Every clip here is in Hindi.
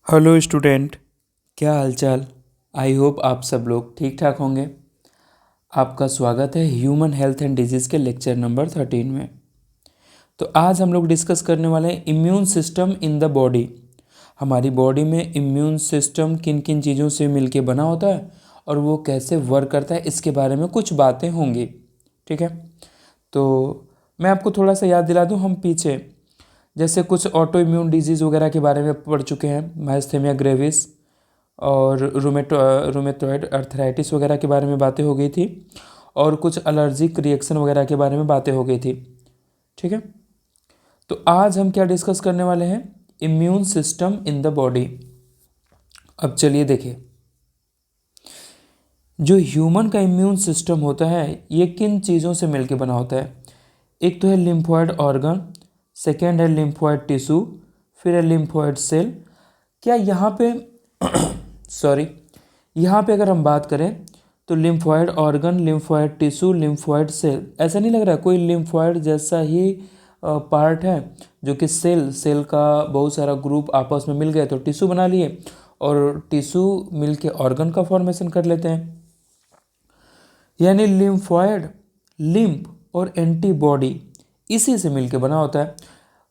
हेलो स्टूडेंट, क्या हालचाल। आई होप आप सब लोग ठीक ठाक होंगे। आपका स्वागत है ह्यूमन हेल्थ एंड डिजीज़ के लेक्चर नंबर 13 में। तो आज हम लोग डिस्कस करने वाले हैं immune system in the body. हमारी बॉडी में इम्यून सिस्टम किन किन चीज़ों से मिलके बना होता है और वो कैसे वर्क करता है, इसके बारे में कुछ बातें होंगी। ठीक है, तो मैं आपको थोड़ा सा याद दिला दूँ। हम पीछे जैसे कुछ ऑटो इम्यून डिजीज़ वगैरह के बारे में पढ़ चुके हैं, माइस्थेमिया ग्रेविस और रूमेटॉइड अर्थराइटिस वगैरह के बारे में बातें हो गई थी, और कुछ एलर्जिक रिएक्शन वगैरह के बारे में बातें हो गई थी। ठीक है, तो आज हम क्या डिस्कस करने वाले हैं, immune system in the body. अब चलिए देखिए, जो ह्यूमन का इम्यून सिस्टम होता है ये किन चीज़ों से मिलकर बना होता है। एक तो है लिम्फॉइड ऑर्गन, सेकेंड है लिम्फॉइड टिश्यू, फिर है लिम्फॉइड सेल। क्या यहाँ पे सॉरी, यहाँ पे अगर हम बात करें तो lymphoid organ, lymphoid tissue, lymphoid cell, ऐसा नहीं लग रहा है कोई लिम्फॉइड जैसा ही पार्ट है जो कि सेल का बहुत सारा ग्रुप आपस में मिल गए तो टिश्यू बना लिए, और टिश्यू मिल के ऑर्गन का फॉर्मेशन कर लेते हैं। यानी लिम्फॉइड, लिम्फ और एंटीबॉडी इसी से मिलके बना होता है।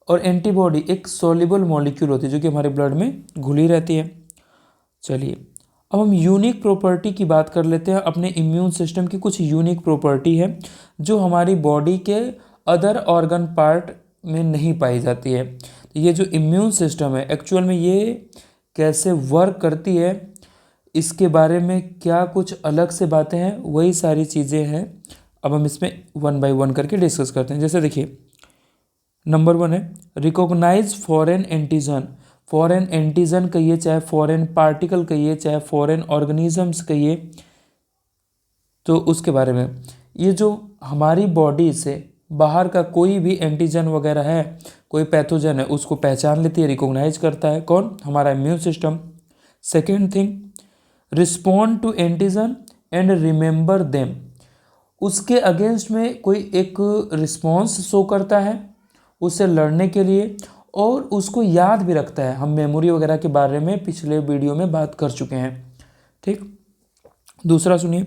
और एंटीबॉडी एक सॉल्युबल मॉलिक्यूल होती है जो कि हमारे ब्लड में घुली रहती है। चलिए, अब हम यूनिक प्रॉपर्टी की बात कर लेते हैं। अपने इम्यून सिस्टम की कुछ यूनिक प्रॉपर्टी है जो हमारी बॉडी के अदर ऑर्गन पार्ट में नहीं पाई जाती है। तो ये जो इम्यून सिस्टम है एक्चुअल में ये कैसे वर्क करती है, इसके बारे में क्या कुछ अलग से बातें हैं, वही सारी चीज़ें हैं। अब हम इसमें वन बाय वन करके डिस्कस करते हैं। जैसे देखिए, नंबर 1 है recognize foreign antigen. Foreign antigen कहिए, चाहे फॉरेन पार्टिकल कहिए, चाहे फॉरेन ऑर्गेनिजम्स कहिए, तो उसके बारे में ये जो हमारी बॉडी से बाहर का कोई भी एंटीजन वगैरह है, कोई पैथोजन है, उसको पहचान लेती है, रिकॉग्नाइज करता है। कौन? हमारा immune system. Second thing, respond to antigen and remember them. उसके अगेंस्ट में कोई एक रिस्पॉन्स शो करता है उससे लड़ने के लिए, और उसको याद भी रखता है। हम मेमोरी वगैरह के बारे में पिछले वीडियो में बात कर चुके हैं। ठीक, दूसरा सुनिए,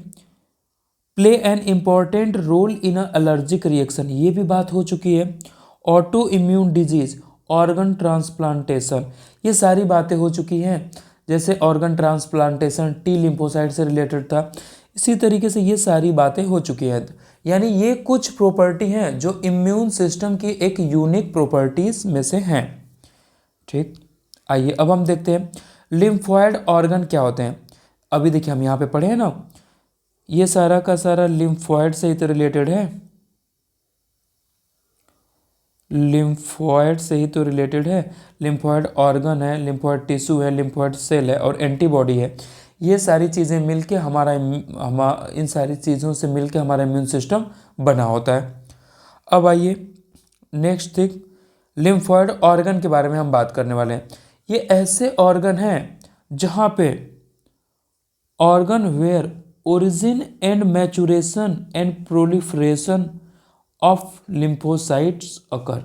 play an important role in a allergic reaction, ये भी बात हो चुकी है। Autoimmune disease, organ transplantation, ये सारी बातें हो चुकी हैं। जैसे ऑर्गन ट्रांसप्लांटेशन टी लिम्फोसाइट से रिलेटेड था, इसी तरीके से ये सारी बातें हो चुकी हैं। यानी ये कुछ प्रॉपर्टी हैं जो इम्यून सिस्टम की एक यूनिक प्रॉपर्टीज में से हैं। ठीक, आइए अब हम देखते हैं लिम्फॉइड ऑर्गन क्या होते हैं। अभी देखिए, हम यहाँ पे पढ़े हैं ना, ये सारा का सारा लिम्फॉइड से ही तो रिलेटेड है, लिम्फॉइड से ही तो रिलेटेड है। लिम्फॉइड ऑर्गन है, लिम्फॉइड टिश्यू है, लिम्फॉइड सेल है और एंटीबॉडी है। ये सारी चीज़ें मिलके इन सारी चीज़ों से मिलके हमारा इम्यून सिस्टम बना होता है। अब आइए नेक्स्ट थिंग, लिम्फॉइड ऑर्गन के बारे में हम बात करने वाले हैं। ये ऐसे ऑर्गन हैं जहाँ पे organ where origin and maturation and proliferation of lymphocytes occur.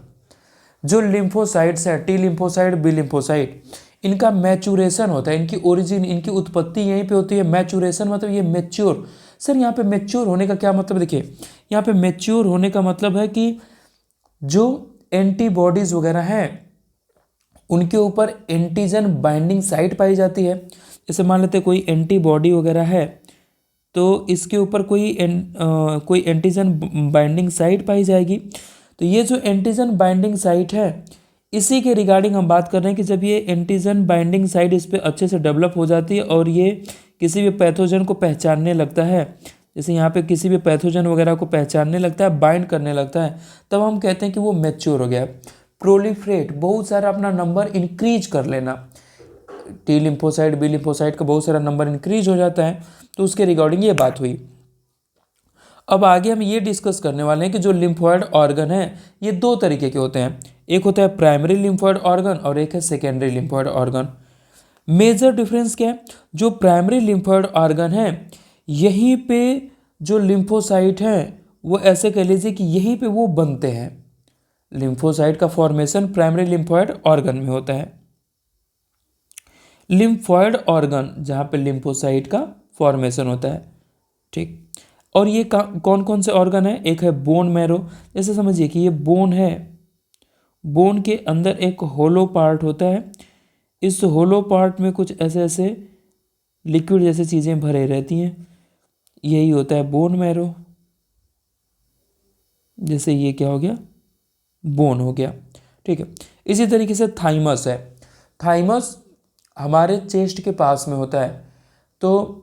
जो लिम्फोसाइट्स है, टी लिम्फोसाइट, बी लिम्फोसाइट, इनका मैचुरेशन होता है, इनकी ओरिजिन, इनकी उत्पत्ति यहीं पे होती है। मैचुरेशन मतलब ये मैच्योर। सर यहाँ पे मैच्योर होने का क्या मतलब? देखिए, यहाँ पे मैच्योर होने का मतलब है कि जो एंटीबॉडीज वगैरह हैं उनके ऊपर एंटीजन बाइंडिंग साइट पाई जाती है। जैसे मान लेते हैं कोई एंटीबॉडी वगैरह है तो इसके ऊपर कोई एंटीजन बाइंडिंग साइट पाई जाएगी। तो ये जो एंटीजन बाइंडिंग साइट है, इसी के रिगार्डिंग हम बात कर रहे हैं कि जब ये एंटीजन बाइंडिंग साइट इस पर अच्छे से डेवलप हो जाती है और ये किसी भी पैथोजन को पहचानने लगता है, जैसे यहाँ पे किसी भी पैथोजन वगैरह को पहचानने लगता है, बाइंड करने लगता है, तब हम कहते हैं कि वो मैच्योर हो गया। प्रोलिफरेट, बहुत सारा अपना नंबर इंक्रीज कर लेना। टी लिम्फोसाइट, बी लिम्फोसाइट का बहुत सारा नंबर इंक्रीज हो जाता है, तो उसके रिगार्डिंग ये बात हुई। अब आगे हम ये डिस्कस करने वाले हैं कि जो लिम्फॉइड ऑर्गन है ये दो तरीके के होते हैं। एक होता है प्राइमरी लिम्फॉइड ऑर्गन और एक है secondary lymphoid organ. Major difference क्या है? जो प्राइमरी लिम्फॉइड ऑर्गन है यहीं पे जो लिम्फोसाइट है वो ऐसे कह लीजिए कि यहीं पे वो बनते हैं। लिम्फोसाइट का फॉर्मेशन प्राइमरी लिम्फॉइड ऑर्गन में होता है। लिम्फॉइड ऑर्गन जहाँ पे लिम्फोसाइट का फॉर्मेशन होता है, ठीक। और ये कौन कौन से ऑर्गन है? एक है बोन मैरो। जैसे समझिए कि ये बोन है, बोन के अंदर एक होलो पार्ट होता है, इस होलो पार्ट में कुछ ऐसे ऐसे लिक्विड जैसे चीज़ें भरे रहती हैं, यही होता है बोन मैरो। जैसे ये क्या हो गया? बोन हो गया, ठीक है। इसी तरीके से थाइमस है। थाइमस हमारे चेस्ट के पास में होता है, तो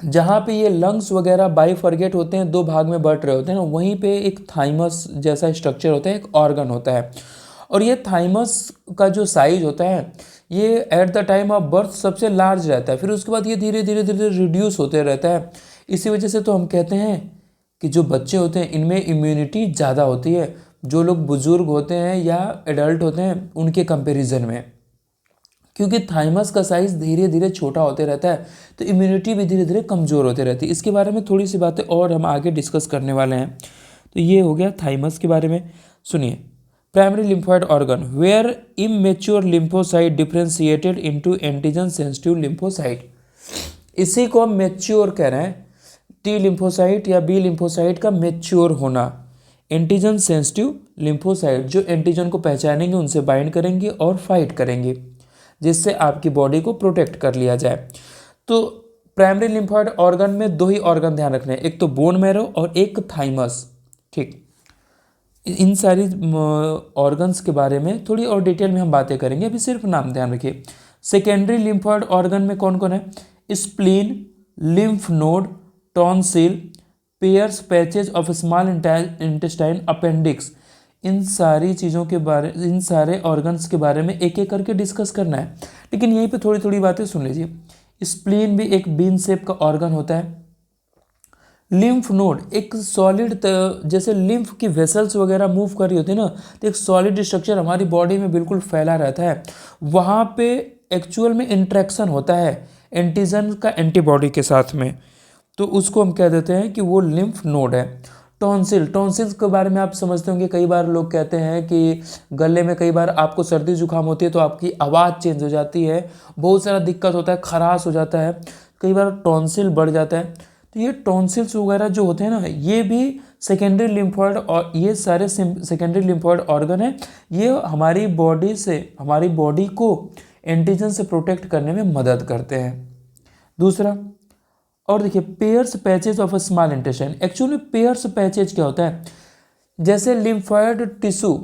जहाँ पे ये लंग्स वगैरह बाइफरगेट होते हैं, दो भाग में बट रहे होते हैं ना, वहीं पे एक थाइमस जैसा स्ट्रक्चर होता है, एक ऑर्गन होता है। और ये थाइमस का जो साइज होता है, ये at the time of birth सबसे लार्ज रहता है, फिर उसके बाद ये धीरे धीरे धीरे रिड्यूस होते रहता है। इसी वजह से तो हम कहते हैं कि जो बच्चे होते हैं इनमें इम्यूनिटी ज़्यादा होती है, जो लोग बुजुर्ग होते हैं या एडल्ट होते हैं उनके कंपेरिजन में, क्योंकि थाइमस का साइज़ धीरे धीरे छोटा होते रहता है, तो इम्यूनिटी भी धीरे धीरे कमज़ोर होती रहती है। इसके बारे में थोड़ी सी बातें और हम आगे डिस्कस करने वाले हैं। तो ये हो गया थाइमस के बारे में। सुनिए, primary lymphoid organ where immature lymphocyte differentiated into antigen sensitive lymphocyte. इसी को हम मेच्योर कह रहे हैं, टी लिम्फोसाइट या बी लिम्फोसाइट का मेच्योर होना। एंटीजन सेंसिटिव लिम्फोसाइट जो एंटीजन को पहचानेंगे, उनसे बाइंड करेंगे और फाइट करेंगे, जिससे आपकी बॉडी को प्रोटेक्ट कर लिया जाए। तो प्राइमरी लिम्फोइड ऑर्गन में दो ही ऑर्गन ध्यान रखने हैं, एक तो बोन मैरो और एक थाइमस, ठीक। इन सारी ऑर्गन्स के बारे में थोड़ी और डिटेल में हम बातें करेंगे, अभी सिर्फ नाम ध्यान रखिए। सेकेंडरी लिम्फोइड ऑर्गन में कौन कौन है? Spleen, lymph node, tonsil, Peyer's patches of small intestine, appendix. इन सारी चीज़ों के बारे, इन सारे ऑर्गन्स के बारे में एक एक करके डिस्कस करना है, लेकिन यहीं पे थोड़ी थोड़ी बातें सुन लीजिए। स्प्लीन भी एक बीन शेप का ऑर्गन होता है। लिम्फ नोड एक सॉलिड, जैसे लिम्फ की वेसल्स वगैरह मूव कर रही होती है ना, तो एक सॉलिड स्ट्रक्चर हमारी बॉडी में बिल्कुल फैला रहता है, वहाँ पे एक्चुअल में इंट्रैक्शन होता है एंटीजन का एंटीबॉडी के साथ में, तो उसको हम कह देते हैं कि वो लिम्फ नोड है। टॉन्सिल, टॉन्सिल्स के बारे में आप समझते होंगे, कई बार लोग कहते हैं कि गले में कई बार आपको सर्दी जुकाम होती है तो आपकी आवाज़ चेंज हो जाती है, बहुत सारा दिक्कत होता है, खराश हो जाता है, कई बार टॉन्सिल बढ़ जाता है। तो ये टॉन्सिल्स वगैरह जो होते हैं ना, ये भी सेकेंडरी लिम्फोइड, और ये सारे सेकेंडरी लिम्फोइड ऑर्गन है, ये हमारी बॉडी से, हमारी बॉडी को एंटीजन से प्रोटेक्ट करने में मदद करते हैं। दूसरा, और देखिए, pairs patches of a small intestine. Actually pairs patches क्या होता है? जैसे लिम्फोइड टिश्यू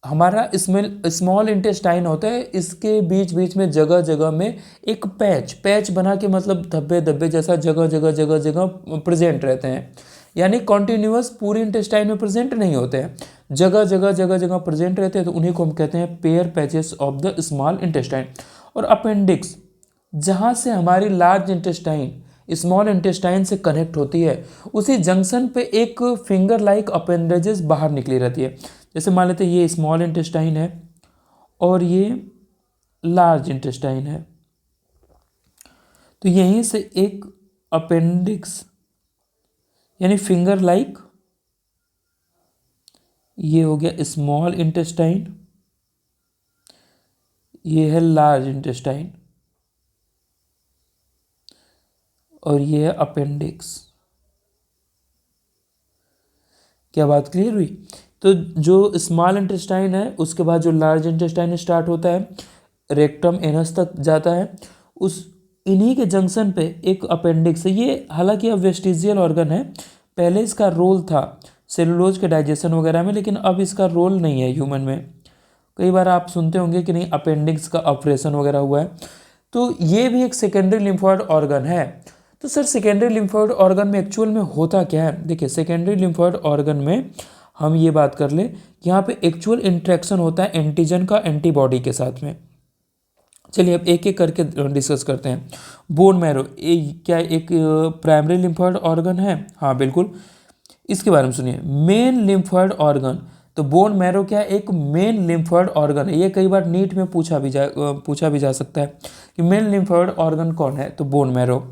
हमारा स्मॉल इंटेस्टाइन होता है, इसके बीच बीच में जगह जगह में एक पैच बना के, मतलब धब्बे धब्बे जैसा जगह जगह जगह जगह प्रेजेंट रहते हैं, यानी कॉन्टिन्यूअस पूरी इंटेस्टाइन में प्रेजेंट नहीं होते हैं, जगह जगह जगह जगह प्रेजेंट रहते हैं, तो उन्हीं को हम कहते हैं pair patches of the small intestine. और अपेंडिक्स, जहाँ से हमारी लार्ज इंटेस्टाइन स्मॉल इंटेस्टाइन से कनेक्ट होती है, उसी जंक्शन पे एक फिंगर लाइक अपेंडेजेस बाहर निकली रहती है। जैसे मान लेते हैं ये स्मॉल इंटेस्टाइन है और ये लार्ज इंटेस्टाइन है, तो यहीं से एक अपेंडिक्स यानी फिंगर लाइक, ये हो गया स्मॉल इंटेस्टाइन, ये है लार्ज इंटेस्टाइन, और ये है अपेंडिक्स। क्या बात क्लियर हुई? तो जो स्मॉल इंटेस्टाइन है, उसके बाद जो लार्ज इंटेस्टाइन स्टार्ट होता है, रेक्टम एनस तक जाता है, उस इन्हीं के जंक्शन पे एक अपेंडिक्स है। ये हालांकि अब वेस्टिजियल ऑर्गन है, पहले इसका रोल था सेलुलोज के डाइजेशन वगैरह में, लेकिन अब इसका रोल नहीं है ह्यूमन में। कई बार आप सुनते होंगे कि नहीं, अपेंडिक्स का ऑपरेशन वगैरह हुआ है। तो ये भी एक सेकेंडरी लिम्फोइड ऑर्गन है। तो सर, सेकेंडरी लिम्फोइड ऑर्गन में एक्चुअल में होता क्या है? देखिए, सेकेंडरी लिम्फोइड ऑर्गन में हम ये बात कर ले, यहाँ पे एक्चुअल इंट्रैक्शन होता है एंटीजन का एंटीबॉडी के साथ में। चलिए अब एक एक करके डिस्कस करते हैं। बोन मैरो क्या एक प्राइमरी लिम्फोइड ऑर्गन है? हाँ बिल्कुल। इसके बारे में सुनिए, मेन लिम्फोइड ऑर्गन। तो बोन मैरो क्या एक मेन लिम्फोइड ऑर्गन है, ये कई बार नीट में पूछा भी जा सकता है कि मेन लिम्फोइड ऑर्गन कौन है, तो बोन मैरो।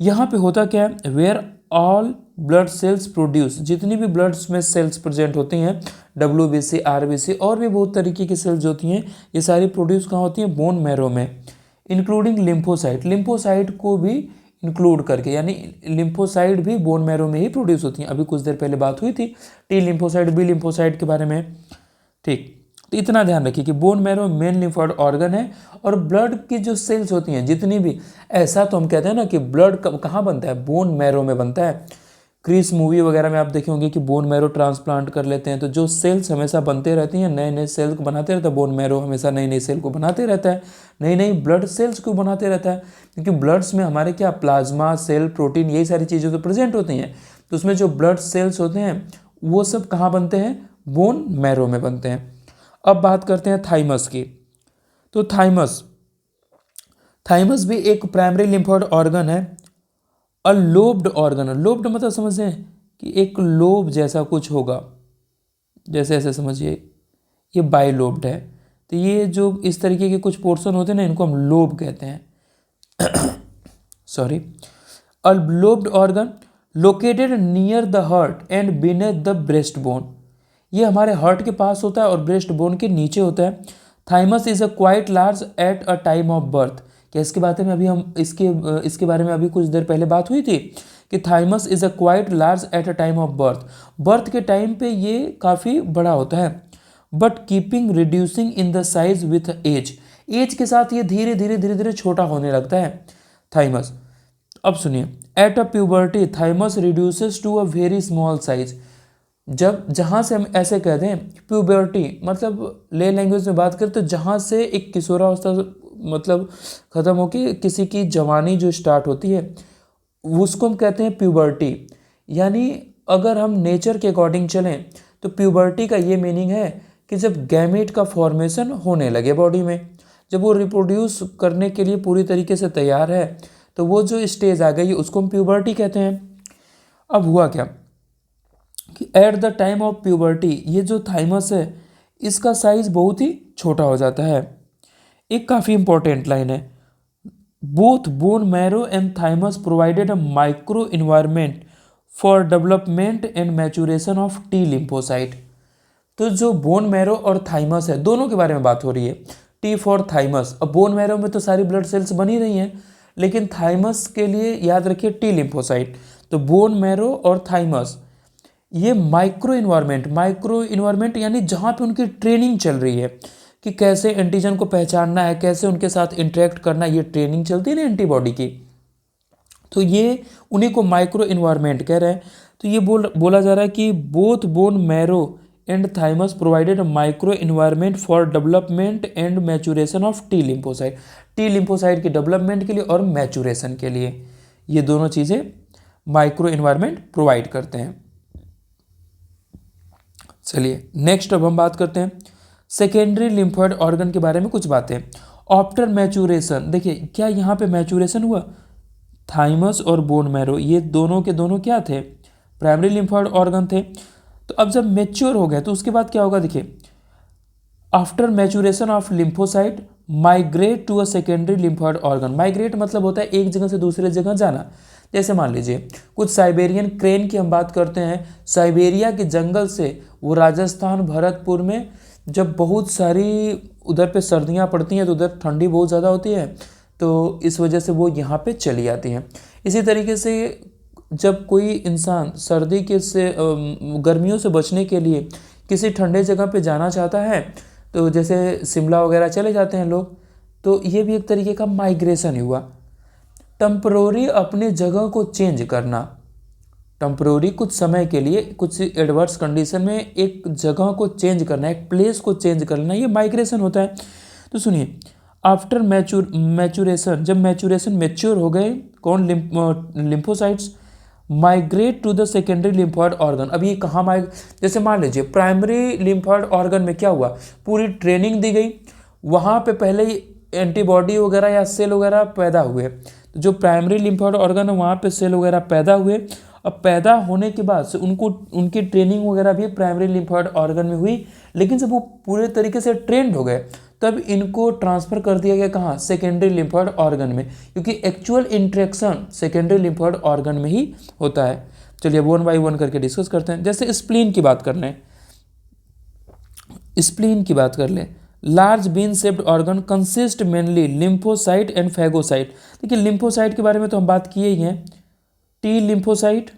यहाँ पे होता क्या है? Where all blood cells produce, जितनी भी ब्लड में सेल्स प्रेजेंट होती हैं, WBC, RBC और भी बहुत तरीके की सेल्स होती हैं, ये सारी प्रोड्यूस कहाँ होती हैं? बोन मैरो में। इंक्लूडिंग लिम्फोसाइट, लिम्फोसाइट को भी इंक्लूड करके, यानी लिम्फोसाइट भी बोन मैरो में ही प्रोड्यूस होती हैं। अभी कुछ देर पहले बात हुई थी टी लिम्फोसाइट बी लिम्फोसाइट के बारे में। ठीक, तो इतना ध्यान रखिए कि bone marrow main lymphoid organ है, और ब्लड की जो सेल्स होती हैं जितनी भी, ऐसा तो हम कहते हैं ना कि ब्लड कहाँ बनता है, बोन मैरो में बनता है। क्रिस मूवी वगैरह में आप देखे होंगे कि बोन मैरो ट्रांसप्लांट कर लेते हैं, तो जो सेल्स हमेशा बनते रहती हैं, नए नए सेल्स को बनाते रहता है बोन मैरो, हमेशा नई नई सेल को बनाते रहता है, नई नई ब्लड सेल्स को बनाते रहता है, क्योंकि ब्लड्स में हमारे क्या प्लाज्मा सेल प्रोटीन यही सारी चीज़ें तो प्रेजेंट होती हैं। तो उसमें जो ब्लड सेल्स होते हैं वो सब कहाँ बनते हैं, बोन मैरो में बनते हैं। अब बात करते हैं थाइमस की। तो थाइमस भी एक प्राइमरी लिम्फोइड ऑर्गन है, अ लोब्ड ऑर्गन। लोब्ड मतलब समझते हैं कि एक लोब जैसा कुछ होगा, जैसे ऐसे समझिए ये बाइलोब्ड है, तो ये जो इस तरीके के कुछ पोर्शन होते हैं ना, इनको हम लोब कहते हैं। Sorry, a lobed organ located near the heart and beneath the breast bone. ये हमारे हार्ट के पास होता है और ब्रेस्ट बोन के नीचे होता है। Thymus is a quite large at a time of birth. क्या इसके बारे में अभी हम इसके बारे में अभी कुछ देर पहले बात हुई थी कि thymus is a quite large at a time of birth. Birth के टाइम पे ये काफ़ी बड़ा होता है, but keeping reducing in the size with age के साथ ये धीरे धीरे छोटा होने लगता है थाइमस। अब सुनिए, at a puberty thymus reduces to a very small size. जब जहाँ से हम ऐसे कहते हैं प्यूबर्टी मतलब ले लैंग्वेज में बात करें तो जहाँ से एक किशोरावस्था मतलब ख़त्म होकर किसी की जवानी जो स्टार्ट होती है उसको हम कहते हैं प्यूबर्टी। यानी अगर हम नेचर के अकॉर्डिंग चलें तो प्यूबर्टी का ये मीनिंग है कि जब गैमेट का फॉर्मेशन होने लगे बॉडी में, जब वो रिप्रोड्यूस करने के लिए पूरी तरीके से तैयार है, तो वो जो स्टेज आ गई उसको हम प्यूबर्टी कहते हैं। अब हुआ क्या कि at the time of puberty ये जो थाइमस है इसका साइज बहुत ही छोटा हो जाता है। एक काफ़ी इंपॉर्टेंट लाइन है, both bone marrow and thymus provided a micro environment for development and maturation of T lymphocyte. तो जो बोन मैरो और थाइमस है दोनों के बारे में बात हो रही है। टी फॉर थाइमस, अब बोन मैरो में तो सारी ब्लड सेल्स बनी रही हैं, लेकिन थाइमस के लिए याद रखिए टी लिम्फोसाइट। तो बोन मैरो और थाइमस ये माइक्रो इन्वायरमेंट यानी जहाँ पे उनकी ट्रेनिंग चल रही है कि कैसे एंटीजन को पहचानना है, कैसे उनके साथ इंटरेक्ट करना है, ये ट्रेनिंग चलती है ना एंटीबॉडी की, तो ये उन्हीं को माइक्रो इन्वायरमेंट कह रहे हैं। तो ये बोला जा रहा है कि both bone marrow and thymus provided micro environment for development and maturation of T lymphocyte की डेवलपमेंट के लिए और मैचुरेशन के लिए ये दोनों चीज़ें माइक्रो इन्वायरमेंट प्रोवाइड करते हैं। चलिए नेक्स्ट अब हम बात करते हैं सेकेंडरी लिम्फोइड ऑर्गन के बारे में कुछ बातें। आफ्टर मैचुरेशन, देखिए क्या यहाँ पे मैचुरेशन हुआ, थाइमस और बोन मैरो ये दोनों के दोनों क्या थे, प्राइमरी लिम्फोइड ऑर्गन थे। तो अब जब मैच्योर हो गए तो उसके बाद क्या होगा, देखिए after maturation of lymphocyte migrate to a secondary lymphoid organ. Migrate मतलब होता है एक जगह से दूसरे जगह जाना। जैसे मान लीजिए कुछ साइबेरियन क्रेन की हम बात करते हैं, साइबेरिया के जंगल से वो राजस्थान भरतपुर में जब बहुत सारी उधर पे सर्दियाँ पड़ती हैं तो उधर ठंडी बहुत ज़्यादा होती है, तो इस वजह से वो यहाँ पे चली आती हैं। इसी तरीके से जब कोई इंसान सर्दी के से गर्मियों से बचने के लिए किसी ठंडे जगह पे जाना चाहता है, तो जैसे शिमला वगैरह चले जाते हैं लोग, तो ये भी एक तरीके का माइग्रेशन ही हुआ। टेम्परोरी अपने जगह को चेंज करना, टेम्परोरी कुछ समय के लिए कुछ एडवर्स कंडीशन में एक जगह को चेंज करना, एक प्लेस को चेंज करना, ये माइग्रेशन होता है। तो सुनिए आफ्टर मैचुरेशन, जब मैचुरेशन मैच्योर हो गए कौन, lymphocytes migrate to the secondary lymphoid organ. अब ये कहाँ जैसे मान लीजिए प्राइमरी लिम्फोइड ऑर्गन में क्या हुआ, पूरी ट्रेनिंग दी गई, वहाँ पे पहले ही एंटीबॉडी वगैरह या सेल वगैरह पैदा हुए। तो जो प्राइमरी लिम्फोइड ऑर्गन है वहाँ पे सेल वगैरह पैदा हुए। अब पैदा होने के बाद से उनकी ट्रेनिंग वगैरह भी प्राइमरी लिम्फोइड ऑर्गन में हुई, लेकिन जब वो पूरे तरीके से ट्रेंड हो गए तब इनको ट्रांसफ़र कर दिया गया कहाँ, सेकेंडरी लिम्फोइड ऑर्गन में, क्योंकि actual interaction secondary lymphoid organ में ही होता है। चलिए वन बाई वन करके डिस्कस करते हैं। जैसे स्प्लीन की बात कर लें, स्प्लीन की बात कर लें, large bean shaped organ consist mainly lymphocyte and phagocyte. देखिए लिम्फोसाइट के बारे में तो हम बात किए ही हैं, T lymphocyte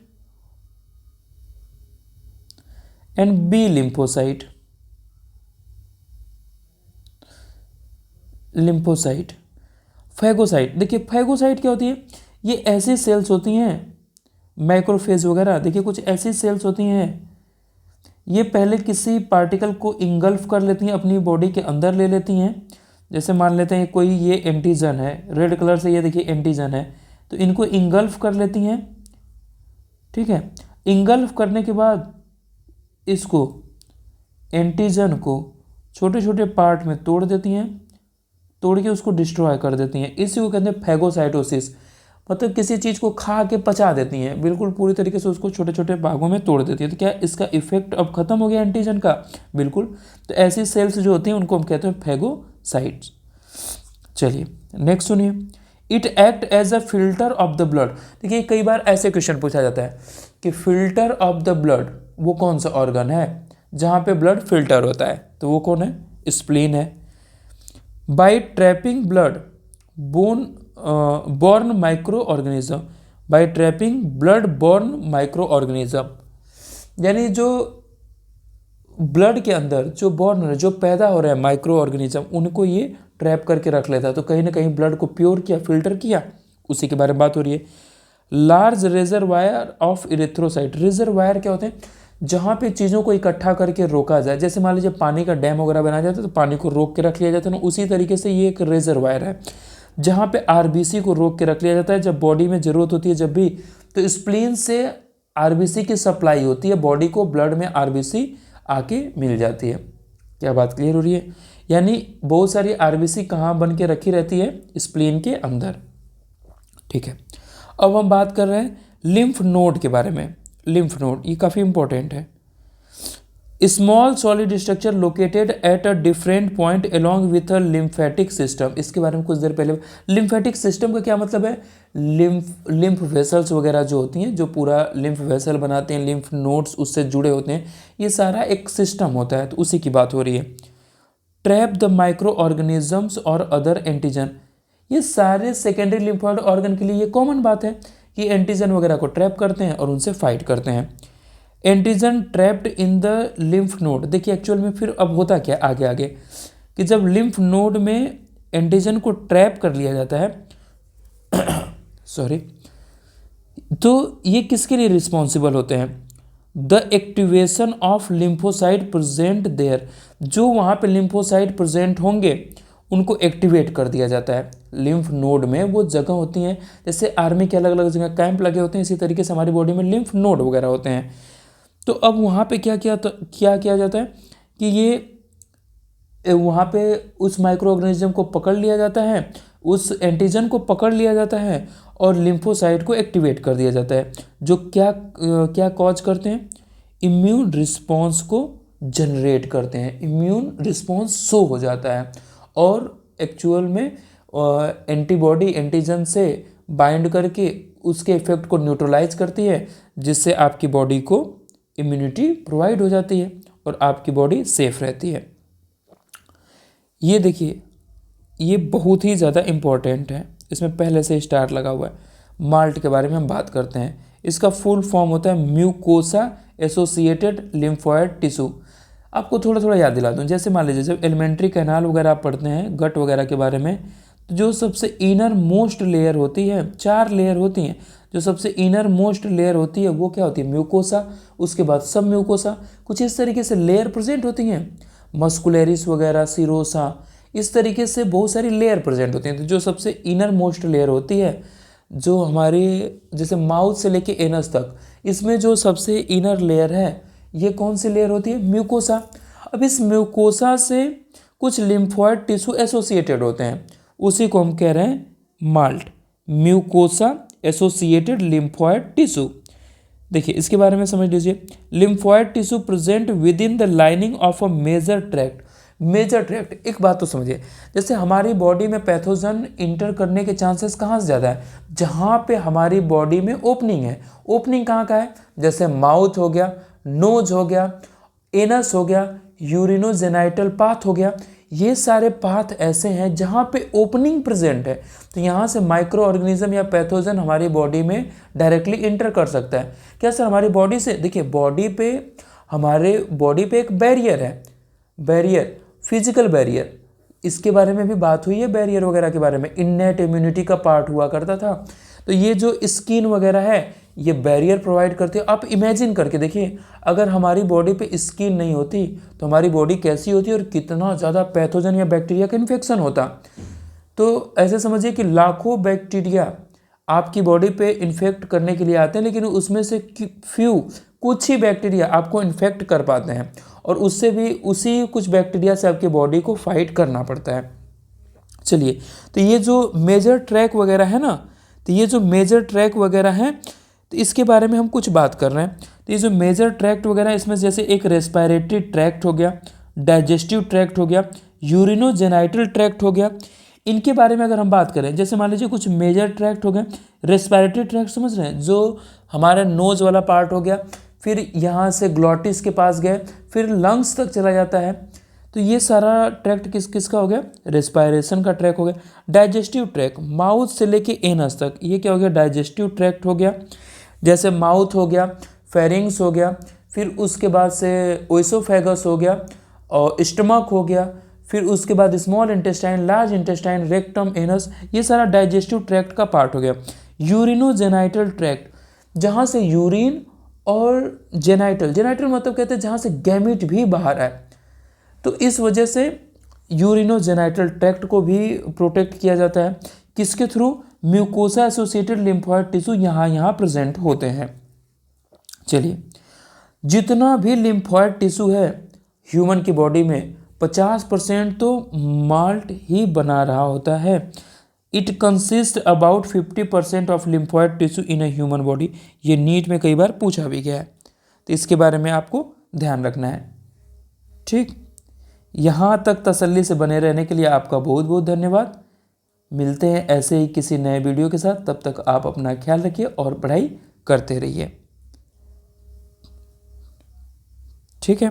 and B lymphocyte. Lymphocyte, phagocyte, देखिए फैगोसाइट क्या होती है, ये ऐसी सेल्स होती हैं, मैक्रोफेज वगैरह, देखिए कुछ ऐसी सेल्स होती हैं, ये पहले किसी पार्टिकल को इंगल्फ कर लेती हैं, अपनी बॉडी के अंदर ले लेती हैं। जैसे मान लेते हैं कोई ये एंटीजन है, रेड कलर से ये देखिए एंटीजन है, तो इनको इंगल्फ कर लेती हैं, ठीक है। इंगल्फ करने के बाद इसको एंटीजन को छोटे छोटे पार्ट में तोड़ देती हैं, तोड़ के उसको डिस्ट्रॉय कर देती हैं। इसी को कहते हैं फैगोसाइटोसिस, मतलब किसी चीज़ को खा के पचा देती हैं, बिल्कुल पूरी तरीके से उसको छोटे छोटे भागों में तोड़ देती है। तो क्या इसका इफेक्ट अब खत्म हो गया एंटीजन का? बिल्कुल। तो ऐसी सेल्स जो होती हैं उनको हम कहते हैं फैगोसाइट्स। चलिए नेक्स्ट सुनिए, it act as a filter of the blood. देखिए कई बार ऐसे क्वेश्चन पूछा जाता है कि फिल्टर ऑफ द ब्लड वो कौन सा ऑर्गन है जहाँ पे ब्लड फिल्टर होता है, तो वो कौन है? स्प्लीन है। By trapping blood borne microorganism, by trapping blood borne microorganism, यानी जो ब्लड के अंदर जो बॉर्न जो पैदा हो रहे हैं माइक्रो ऑर्गेनिज्म, उनको ये ट्रैप करके रख लेता है। तो कहीं ना कहीं ब्लड को प्योर किया, फिल्टर किया, उसी के बारे में बात हो रही है। Large reservoir of erythrocyte, reservoir क्या होते हैं? जहाँ पे चीज़ों को इकट्ठा करके रोका जाए, जैसे मान लीजिए पानी का डैम वगैरह बनाया जाता है तो पानी को रोक के रख लिया जाता है ना, उसी तरीके से ये एक रिजर्वायर है जहाँ पे आरबीसी को रोक के रख लिया जाता है। जब बॉडी में ज़रूरत होती है जब भी, तो स्प्लीन से आरबीसी की सप्लाई होती है, बॉडी को ब्लड में आरबीसी आके मिल जाती है। क्या बात क्लियर हो रही है? यानी बहुत सारी आरबीसी कहाँ बन के रखी रहती है? स्प्लीन के अंदर, ठीक है। अब हम बात कर रहे हैं लिम्फ नोड के बारे में। लिम्फ नोड ये काफ़ी इंपॉर्टेंट है। Small solid structure located at a different point along with a lymphatic system, इसके बारे में कुछ देर पहले। लिम्फेटिक सिस्टम का क्या मतलब है? लिम्फ वेसल्स वगैरह जो होती हैं, जो पूरा लिम्फ वेसल बनाते हैं, लिम्फ नोड्स उससे जुड़े होते हैं, ये सारा एक सिस्टम होता है, तो उसी की बात हो रही है। ट्रैप द माइक्रो ऑर्गेनिजम्स और अदर एंटीजन, ये सारे सेकेंडरी लिम्फोइड ऑर्गन के लिए ये कॉमन बात है कि एंटीजन वगैरह को ट्रैप करते हैं और उनसे फाइट करते हैं। Antigen trapped in the lymph node, देखिए एक्चुअल में फिर अब होता क्या आगे आगे कि जब लिम्फ नोड में एंटीजन को ट्रैप कर लिया जाता है सॉरी, तो ये किसके लिए रिस्पॉन्सिबल होते हैं? The activation of lymphocyte present there, जो वहाँ पे लिम्फोसाइट प्रेजेंट होंगे उनको एक्टिवेट कर दिया जाता है। लिम्फ नोड में वो जगह होती हैं, जैसे आर्मी के अलग अलग जगह कैंप लगे होते हैं, इसी तरीके से हमारी बॉडी में लिम्फ नोड वगैरह होते हैं। तो अब वहाँ पे क्या किया जाता है कि ये वहाँ पे उस माइक्रो ऑर्गेनिज्म को पकड़ लिया जाता है, उस एंटीजन को पकड़ लिया जाता है और लिम्फोसाइट को एक्टिवेट कर दिया जाता है, जो क्या कॉज करते हैं? इम्यून रिस्पॉन्स को जनरेट करते हैं, इम्यून रिस्पॉन्स शो हो जाता है और एक्चुअल में एंटीबॉडी एंटीजन से बाइंड करके उसके इफेक्ट को न्यूट्रलाइज करती है, जिससे आपकी बॉडी को इम्यूनिटी प्रोवाइड हो जाती है और आपकी बॉडी सेफ रहती है। ये देखिए ये बहुत ही ज़्यादा इम्पॉर्टेंट है, इसमें पहले से स्टार लगा हुआ है। माल्ट के बारे में हम बात करते हैं, इसका फुल फॉर्म होता है म्यूकोसा एसोसिएटेड लिम्फोइड टिश्यू। आपको थोड़ा थोड़ा याद दिला दूं, जैसे मान लीजिए जब एलिमेंट्री कैनाल वगैरह आप पढ़ते हैं गट वगैरह के बारे में, तो जो सबसे इनर मोस्ट लेयर होती है, 4 लेयर होती हैं, जो सबसे इनर मोस्ट लेयर होती है वो क्या होती है? म्यूकोसा। उसके बाद सब म्यूकोसा, कुछ इस तरीके से लेयर प्रेजेंट होती हैं, मस्कुलरिस वगैरह, सिरोसा, इस तरीके से बहुत सारी लेयर प्रेजेंट होती हैं। तो जो सबसे इनर मोस्ट लेयर होती है, जो हमारे जैसे माउथ से लेके एनस तक, इसमें जो सबसे इनर लेयर है ये कौन सी लेयर होती है? म्यूकोसा। अब इस म्यूकोसा से कुछ लिम्फोइड टिश्यू एसोसिएटेड होते हैं, उसी को हम कह रहे हैं MALT, mucosa associated lymphoid tissue. देखिए इसके बारे में समझ लीजिए, lymphoid tissue present within the lining of a major tract. Major tract, एक बात तो समझिए, जैसे हमारी बॉडी में पैथोजन इंटर करने के चांसेस कहाँ से ज़्यादा है? जहाँ पे हमारी बॉडी में ओपनिंग है। ओपनिंग कहाँ का है? जैसे माउथ हो गया, नोज हो गया, एनस हो गया, यूरिनोजेनाइटल पाथ हो गया, ये सारे पाथ ऐसे हैं जहाँ पे ओपनिंग प्रेजेंट है, तो यहाँ से माइक्रो ऑर्गेनिज्म या पैथोजन हमारी बॉडी में डायरेक्टली इंटर कर सकता है। क्या सर हमारी बॉडी से, देखिए हमारे बॉडी पे एक बैरियर है, बैरियर फिजिकल बैरियर, इसके बारे में भी बात हुई है, बैरियर वगैरह के बारे में, इननेट इम्यूनिटी का पार्ट हुआ करता था। तो ये जो स्किन वगैरह है ये बैरियर प्रोवाइड करते हैं। आप इमेजिन करके देखिए, अगर हमारी बॉडी पे स्किन नहीं होती तो हमारी बॉडी कैसी होती और कितना ज़्यादा पैथोजन या बैक्टीरिया का इन्फेक्शन होता। तो ऐसे समझिए कि लाखों बैक्टीरिया आपकी बॉडी पे इन्फेक्ट करने के लिए आते हैं, लेकिन उसमें से कुछ ही बैक्टीरिया आपको इन्फेक्ट कर पाते हैं, और उससे भी उसी कुछ बैक्टीरिया से आपकी बॉडी को फाइट करना पड़ता है। चलिए, तो ये जो मेजर ट्रैक वगैरह है ना, तो ये जो मेजर ट्रैक वगैरह हैं, तो इसके बारे में हम कुछ बात कर रहे हैं। तो ये जो मेजर ट्रैक्ट वगैरह, इसमें जैसे एक रेस्पिरेटरी ट्रैक्ट हो गया, डाइजेस्टिव ट्रैक्ट हो गया, यूरिनोजेनाइटल ट्रैक्ट हो गया। इनके बारे में अगर हम बात करें, जैसे मान लीजिए कुछ मेजर ट्रैक्ट हो गए, रेस्पिरेटरी ट्रैक्ट समझ रहे हैं, जो हमारा नोज वाला पार्ट हो गया, फिर यहाँ से ग्लॉटिस के पास गए, फिर लंग्स तक चला जाता है। तो ये सारा ट्रैक्ट किसका हो गया, रेस्पिरेशन का ट्रैक हो गया। डाइजेस्टिव ट्रैक, माउथ से लेके एनस तक, ये क्या हो गया, डाइजेस्टिव ट्रैक्ट हो गया। जैसे माउथ हो गया, फेरिंग्स हो गया, फिर उसके बाद से ओइसोफेगस हो गया और स्टमक हो गया, फिर उसके बाद small intestine, large intestine, rectum, anus, ये सारा डाइजेस्टिव ट्रैक्ट का पार्ट हो गया। यूरिनोजेनाइटल ट्रैक्ट, जहाँ से यूरिन और जेनाइटल मतलब कहते हैं जहाँ से गैमिट भी बाहर आए, तो इस वजह से यूरिनोजेनाइटल ट्रैक्ट को भी प्रोटेक्ट किया जाता है। किसके through, mucosa associated lymphoid tissue यहाँ प्रेजेंट होते हैं। चलिए, जितना भी लिम्फोइड टिश्यू है ह्यूमन की बॉडी में, 50% तो माल्ट ही बना रहा होता है। It consist about 50% of lymphoid tissue in a human body. ये नीट में कई बार पूछा भी गया है, तो इसके बारे में आपको ध्यान रखना है। ठीक, यहाँ तक तसल्ली से बने रहने के लिए आपका बहुत बहुत धन्यवाद। मिलते हैं ऐसे ही किसी नए वीडियो के साथ, तब तक आप अपना ख्याल रखिए और पढ़ाई करते रहिए। ठीक है।